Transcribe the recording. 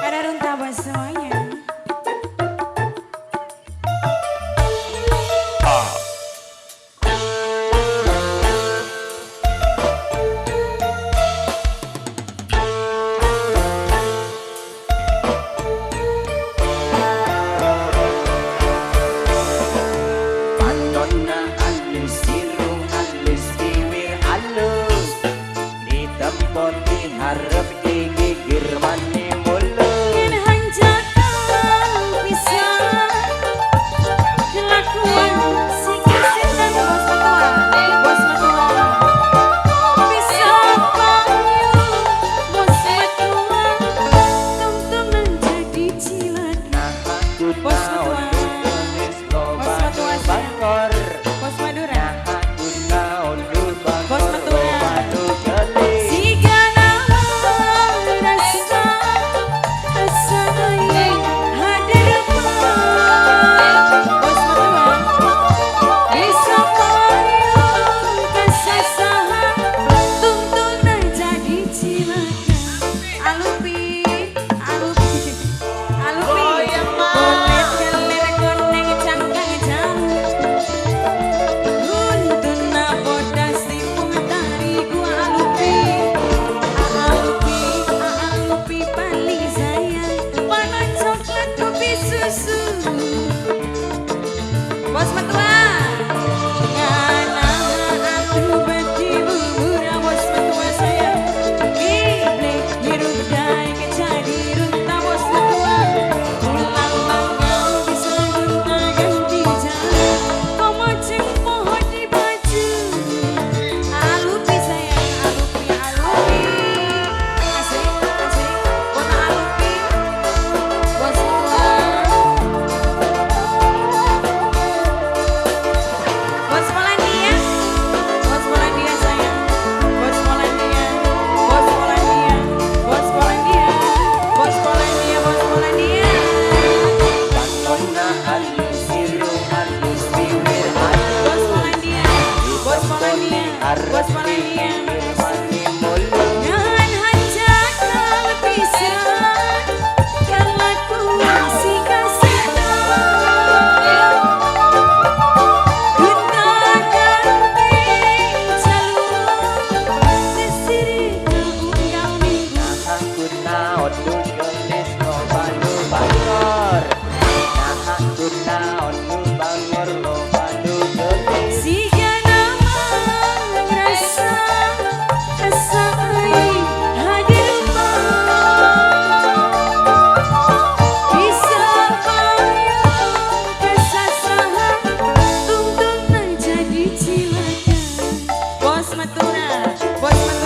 Ada runta buat semuanya. Harap digigir mani mulu Yang hanjakan bisa kelakuan si kasihan bos matua bisa panggil bos matua tung menjadi cilaka bos matua bos matua bangkor bos Madura bos matua Bos matua ngana aku berdibu murah bos matua saya Gible hirup dai kecadi runta bos matua Ulang bangga bisa runta ganti jalan Kau macam pohon di baju Alupi sayang alupi Asik kota alupi bos matua Bos Polandia sayang, Bos Polandia, Bos Polandia, Bos Polandia, Bos Polandia, Bos Polandia. Bangkona halus siru halus bibir halus Bos Polandia, Bos Polandia, Bos Polandia. mani mulu Dengan hanjakan bisa kelakuan si kasihan. Bos Matura, Bos Matura.